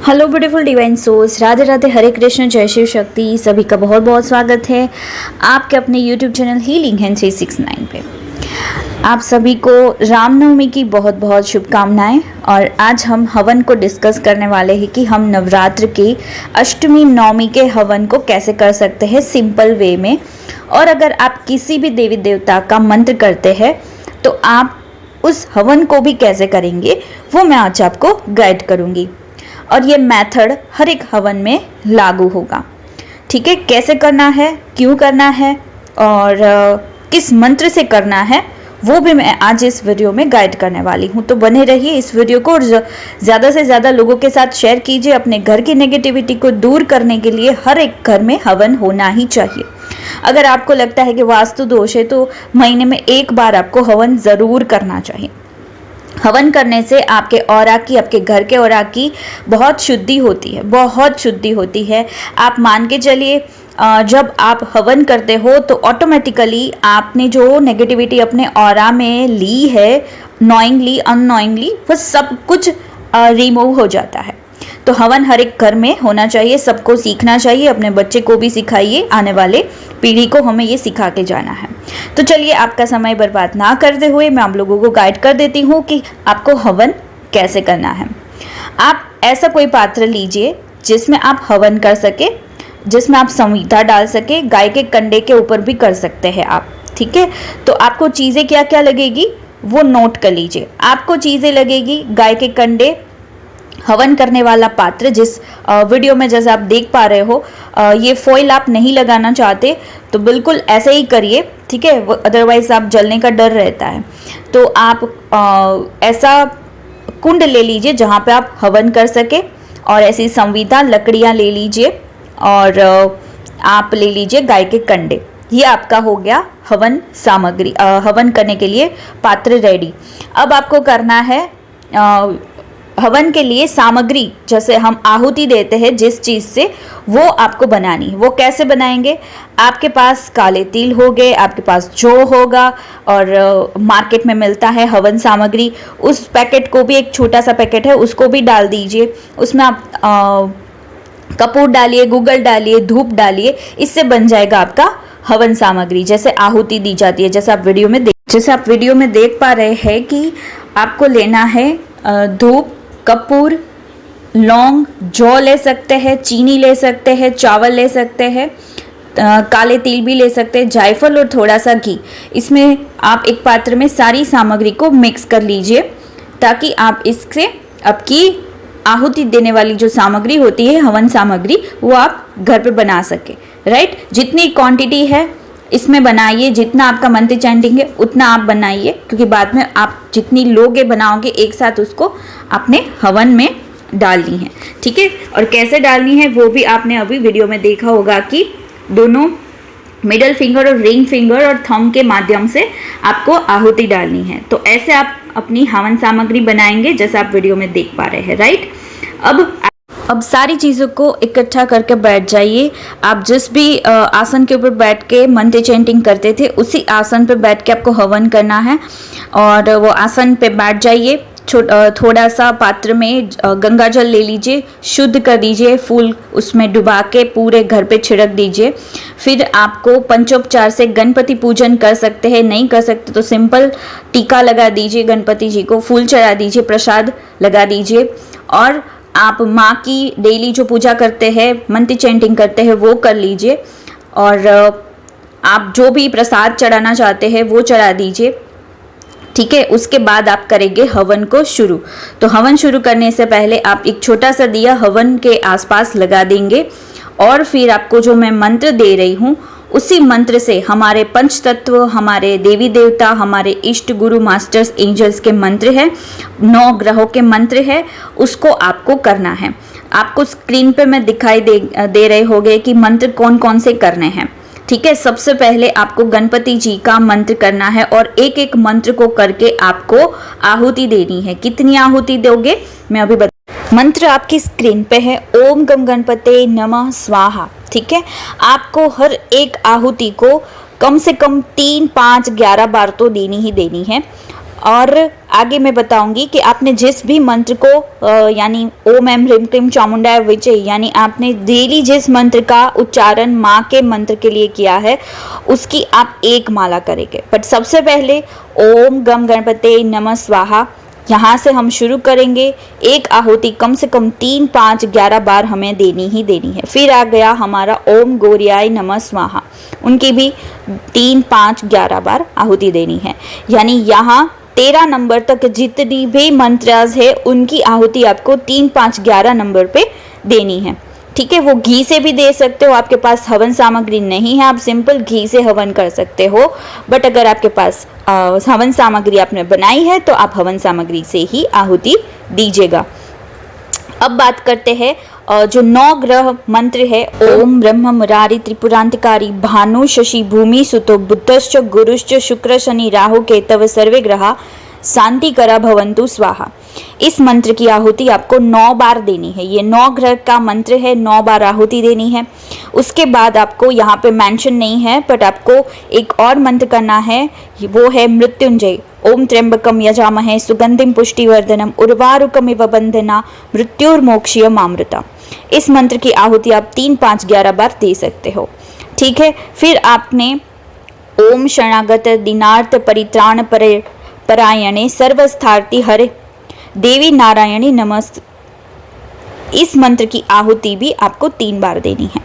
Hello beautiful divine souls, Radhe Radhe, Hare Krishna, जय शिव शक्ति। सभी का बहुत बहुत स्वागत है आपके अपने यूट्यूब चैनल हीलिंग हैंड 369 पे। आप सभी को रामनवमी की बहुत बहुत शुभकामनाएं। और आज हम हवन को डिस्कस करने वाले हैं कि हम नवरात्र की अष्टमी नवमी के हवन को कैसे कर सकते हैं सिंपल वे में। और अगर आप किसी भी देवी देवता का मंत्र करते हैं तो आप उस हवन को भी कैसे करेंगे वो मैं आज आपको गाइड करूँगी। और ये मेथड हर एक हवन में लागू होगा। ठीक है, कैसे करना है, क्यों करना है और किस मंत्र से करना है वो भी मैं आज इस वीडियो में गाइड करने वाली हूँ। तो बने रहिए इस वीडियो को और ज़्यादा से ज़्यादा लोगों के साथ शेयर कीजिए। अपने घर की नेगेटिविटी को दूर करने के लिए हर एक घर में हवन होना ही चाहिए। अगर आपको लगता है कि वास्तु दोष है तो महीने में एक बार आपको हवन ज़रूर करना चाहिए। हवन करने से आपके ऑरा की, आपके घर के ऑरा की बहुत शुद्धि होती है, बहुत शुद्धि होती है। आप मान के चलिए जब आप हवन करते हो तो ऑटोमेटिकली आपने जो नेगेटिविटी अपने ऑरा में ली है, नोइंगली अननोइंगली, वो सब कुछ रिमूव हो जाता है। तो हवन हर एक घर में होना चाहिए, सबको सीखना चाहिए। अपने बच्चे को भी सिखाइए, आने वाले पीढ़ी को हमें ये सिखा के जाना है। तो चलिए आपका समय बर्बाद ना करते हुए मैं आप लोगों को गाइड कर देती हूँ कि आपको हवन कैसे करना है। आप ऐसा कोई पात्र लीजिए जिसमें आप हवन कर सके, जिसमें आप संविधा डाल सके। गाय के कंडे के ऊपर भी कर सकते हैं आप। ठीक है, तो आपको चीज़ें क्या क्या लगेगी वो नोट कर लीजिए। आपको चीज़ें लगेगी गाय के कंडे, हवन करने वाला पात्र, जिस वीडियो में जैसे आप देख पा रहे हो ये फॉइल आप नहीं लगाना चाहते तो बिल्कुल ऐसे ही करिए। ठीक है, अदरवाइज आप जलने का डर रहता है। तो आप ऐसा कुंड ले लीजिए जहाँ पे आप हवन कर सके, और ऐसी संविधा लकड़ियाँ ले लीजिए और आप ले लीजिए गाय के कंडे। ये आपका हो गया हवन सामग्री, हवन करने के लिए पात्र रेडी। अब आपको करना है हवन के लिए सामग्री, जैसे हम आहुति देते हैं जिस चीज़ से, वो आपको बनानी है। वो कैसे बनाएंगे? आपके पास काले तिल हो गए, आपके पास जौ होगा, और मार्केट में मिलता है हवन सामग्री। उस पैकेट को भी, एक छोटा सा पैकेट है, उसको भी डाल दीजिए। उसमें आप कपूर डालिए, गूगल डालिए, धूप डालिए। इससे बन जाएगा आपका हवन सामग्री, जैसे आहुति दी जाती है। जैसे आप वीडियो में देख पा रहे हैं कि आपको लेना है धूप, कपूर, लौंग, जौ ले सकते हैं, चीनी ले सकते हैं, चावल ले सकते हैं, काले तिल भी ले सकते हैं, जायफल और थोड़ा सा घी। इसमें आप एक पात्र में सारी सामग्री को मिक्स कर लीजिए ताकि आप इससे आपकी आहुति देने वाली जो सामग्री होती है, हवन सामग्री, वो आप घर पे बना सके। राइट, जितनी क्वांटिटी है इसमें बनाइए, जितना आपका मंत्र चैंटिंग है उतना आप बनाइए, क्योंकि बाद में आप जितनी लोगे बनाओगे एक साथ उसको आपने हवन में डालनी है। ठीक है, और कैसे डालनी है वो भी आपने अभी वीडियो में देखा होगा कि दोनों मिडल फिंगर और रिंग फिंगर और थंब के माध्यम से आपको आहुति डालनी है। तो ऐसे आप अपनी हवन सामग्री बनाएंगे जैसे आप वीडियो में देख पा रहे हैं। राइट, अब सारी चीज़ों को इकट्ठा करके बैठ जाइए। आप जिस भी आसन के ऊपर बैठ के मंत्र चैंटिंग करते थे उसी आसन पे बैठ के आपको हवन करना है। और वो आसन पे बैठ जाइए। थोड़ा सा पात्र में गंगा जल ले लीजिए, शुद्ध कर दीजिए, फूल उसमें डुबा के पूरे घर पे छिड़क दीजिए। फिर आपको पंचोपचार से गणपति पूजन कर सकते हैं, नहीं कर सकते तो सिंपल टीका लगा दीजिए गणपति जी को, फूल चढ़ा दीजिए, प्रसाद लगा दीजिए। और आप माँ की डेली जो पूजा करते हैं, मंत्र चैंटिंग करते हैं, वो कर लीजिए। और आप जो भी प्रसाद चढ़ाना चाहते हैं वो चढ़ा दीजिए। ठीक है, उसके बाद आप करेंगे हवन को शुरू। तो हवन शुरू करने से पहले आप एक छोटा सा दिया हवन के आसपास लगा देंगे। और फिर आपको जो मैं मंत्र दे रही हूँ उसी मंत्र से हमारे पंच तत्व, हमारे देवी देवता, हमारे इष्ट गुरु मास्टर्स एंजल्स के मंत्र है, 9 ग्रहों के मंत्र है, उसको आपको करना है। आपको स्क्रीन पे मैं दिखाई दे रहे होंगे कि मंत्र कौन कौन से करने हैं। ठीक है, सबसे पहले आपको गणपति जी का मंत्र करना है और एक एक मंत्र को करके आपको आहुति देनी है। कितनी आहुति दोगे मैं अभी मंत्र आपकी स्क्रीन पे है, ओम गम गणपते नमः स्वाहा। ठीक है, आपको हर एक आहुति को कम से कम 3, 5, 11 बार तो देनी ही देनी है। और आगे मैं बताऊंगी कि आपने जिस भी मंत्र को यानी ओम एम ह्रीम क्लीम चामुंडाय विचे यानी आपने डेली जिस मंत्र का उच्चारण माँ के मंत्र के लिए किया है उसकी आप एक माला करेंगे। बट सबसे पहले ओम गम गणपते नमः स्वाहा यहाँ से हम शुरू करेंगे। एक आहुति कम से कम 3, 5, 11 बार हमें देनी ही देनी है। फिर आ गया हमारा ओम गौरियाय नमः स्वाहा, उनकी भी 3, 5, 11 बार आहुति देनी है। यानी यहाँ 13 नंबर तक जितनी भी मंत्रास है उनकी आहुति आपको 3, 5, 11 नंबर पे देनी है। ठीक है, वो घी से भी दे सकते हो, आपके पास हवन सामग्री नहीं है आप सिंपल घी से हवन कर सकते हो। बट अगर आपके पास हवन सामग्री आपने बनाई है तो आप हवन सामग्री से ही आहुति दीजिएगा। अब बात करते हैं जो 9 ग्रह मंत्र है। ओम ब्रह्म मुरारी त्रिपुरांतकारी भानु शशि भूमि सुतो बुद्धश्च गुरुश्च शुक्र शनि राहु केतव सर्वे ग्रहा शांति करा भवंतु स्वाहा। इस मंत्र की आहुति आपको 9 बार देनी है। ये 9 ग्रह का मंत्र है, 9 बार आहुति देनी है। उसके बाद आपको यहाँ पे मेंशन नहीं है बट आपको एक और मंत्र करना है, वो है मृत्युंजय। ओम त्र्यंबकम यजामहे सुगंधिम पुष्टिवर्धनम उर्वारुकमिव बंधना मृत्युर्मोक्षीयमामृता। इस मंत्र की आहुति आप 3, 5, 11 बार दे सकते हो। ठीक है, फिर आपने ओम शरणागत दीनार्थ परित्राण परायणे सर्वस्थार्थी हरे देवी नारायणी नमस्त, इस मंत्र की आहुति भी आपको 3 बार देनी है।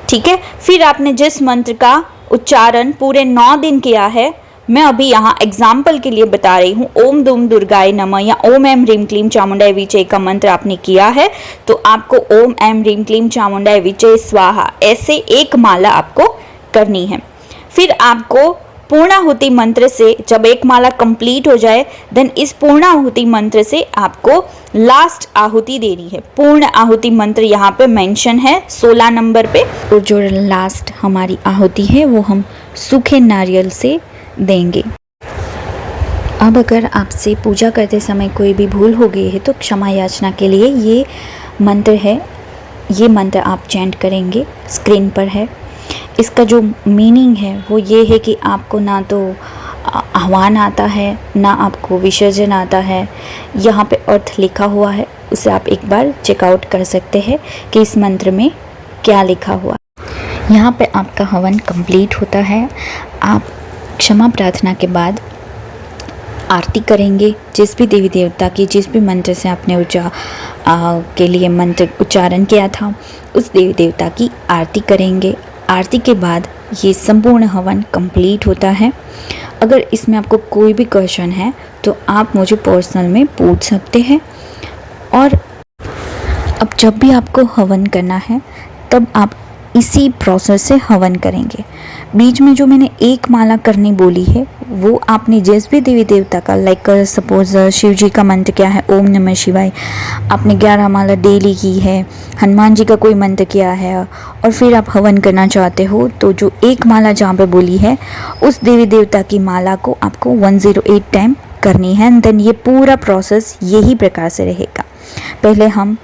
ठीक है, फिर आपने जिस मंत्र का उच्चारण पूरे 9 दिन किया है, मैं अभी यहाँ एग्जाम्पल के लिए बता रही हूँ, ओम दुम दुर्गाय नमः या ओम एम ह्रीम क्लीम चामुंडाय विचे का मंत्र आपने किया है तो आपको ओम एम ह्रीम क्लीम चामुंडाय विचे स्वाहा ऐसे एक माला आपको करनी है। फिर आपको पूर्णाहुति मंत्र से जब एक माला कंप्लीट हो जाए देन इस पूर्णाहुति मंत्र से आपको लास्ट आहुति देनी है। पूर्ण आहुति मंत्र यहाँ पे मेंशन है 16 नंबर पे। और जो लास्ट हमारी आहुति है वो हम सूखे नारियल से देंगे। अब अगर आपसे पूजा करते समय कोई भी भूल हो गई है तो क्षमा याचना के लिए ये मंत्र है, ये मंत्र आप चैंट करेंगे, स्क्रीन पर है। इसका जो मीनिंग है वो ये है कि आपको ना तो आह्वान आता है ना आपको विसर्जन आता है। यहाँ पे अर्थ लिखा हुआ है, उसे आप एक बार चेकआउट कर सकते हैं कि इस मंत्र में क्या लिखा हुआ। यहाँ पे आपका हवन कंप्लीट होता है। आप क्षमा प्रार्थना के बाद आरती करेंगे। जिस भी देवी देवता की जिस भी मंत्र से आपने के लिए मंत्र उच्चारण किया था उस देवी देवता की आरती करेंगे। आरती के बाद ये संपूर्ण हवन कंप्लीट होता है। अगर इसमें आपको कोई भी क्वेश्चन है तो आप मुझे पर्सनल में पूछ सकते हैं। और अब जब भी आपको हवन करना है तब आप इसी प्रोसेस से हवन करेंगे। बीच में जो मैंने एक माला करनी बोली है वो आपने जिस भी देवी देवता का लाइक सपोज शिव जी का मंत्र क्या है ओम नमः शिवाय, आपने 11 माला डेली की है, हनुमान जी का कोई मंत्र किया है और फिर आप हवन करना चाहते हो तो जो एक माला जहाँ पे बोली है उस देवी देवता की माला को आपको 108 टाइम करनी है। देन ये पूरा प्रोसेस यही प्रकार से रहेगा। पहले हम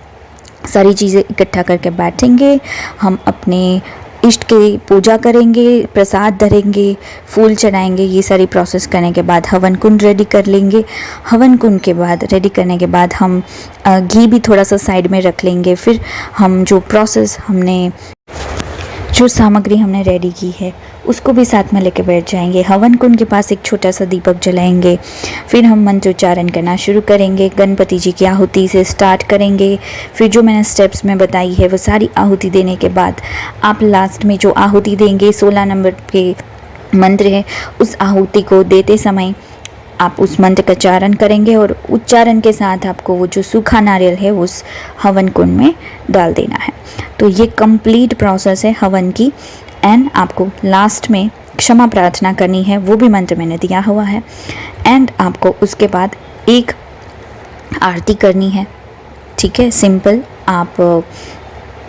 सारी चीज़ें इकट्ठा करके बैठेंगे, हम अपने इष्ट की पूजा करेंगे, प्रसाद धरेंगे, फूल चढ़ाएंगे। ये सारी प्रोसेस करने के बाद हवन कुंड रेडी कर लेंगे। हवन कुंड के बाद रेडी करने के बाद हम घी भी थोड़ा सा साइड में रख लेंगे। फिर हम जो सामग्री हमने रेडी की है उसको भी साथ में लेके बैठ जाएंगे। हवन कुंड के पास एक छोटा सा दीपक जलाएंगे। फिर हम मंत्र उच्चारण करना शुरू करेंगे। गणपति जी की आहुति से स्टार्ट करेंगे। फिर जो मैंने स्टेप्स में बताई है वो सारी आहुति देने के बाद आप लास्ट में जो आहुति देंगे 16 नंबर के मंत्र है उस आहुति को देते समय आप उस मंत्र का उच्चारण करेंगे और उच्चारण के साथ आपको वो जो सूखा नारियल है उस हवन कुंड में डाल देना है। तो ये कंप्लीट प्रोसेस है हवन की। एंड आपको लास्ट में क्षमा प्रार्थना करनी है, वो भी मंत्र मैंने दिया हुआ है। एंड आपको उसके बाद एक आरती करनी है। ठीक है, सिंपल। आप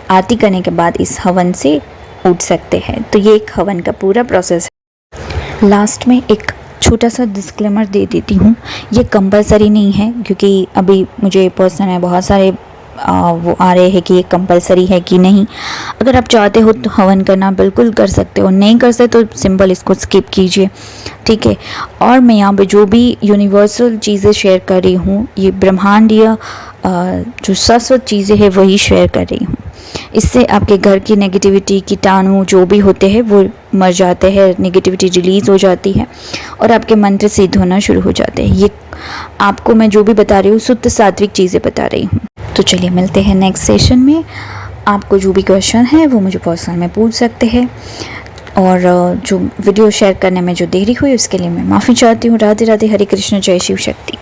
आरती करने के बाद इस हवन से उठ सकते हैं। तो ये एक हवन का पूरा प्रोसेस है। लास्ट में एक छोटा सा डिस्क्लेमर दे देती हूँ, ये कंपलसरी नहीं है क्योंकि अभी मुझे पर्सनल में बहुत सारे वो आ रहे हैं कि ये कंपलसरी है कि नहीं। अगर आप चाहते हो तो हवन करना बिल्कुल कर सकते हो, नहीं कर सकते तो सिंपल इसको स्किप कीजिए, ठीक है। और मैं यहाँ पे जो भी यूनिवर्सल चीज़ें शेयर कर रही हूँ, ये ब्रह्मांडीय जो शाश्वत चीज़ें हैं वही शेयर कर रही हूँ। इससे आपके घर की नेगेटिविटी, कीटाणु जो भी होते हैं वो मर जाते हैं, नेगेटिविटी रिलीज़ हो जाती है और आपके मंत्र सिद्ध होना शुरू हो जाते हैं। ये आपको मैं जो भी बता रही हूँ शुद्ध सात्विक चीज़ें बता रही हूँ। तो चलिए मिलते हैं नेक्स्ट सेशन में। आपको जो भी क्वेश्चन है वो मुझे पर्सनल में पूछ सकते हैं, और जो वीडियो शेयर करने में जो देरी हुई उसके लिए मैं माफ़ी चाहती हूँ। राधे राधे, हरे कृष्ण, जय शिव शक्ति।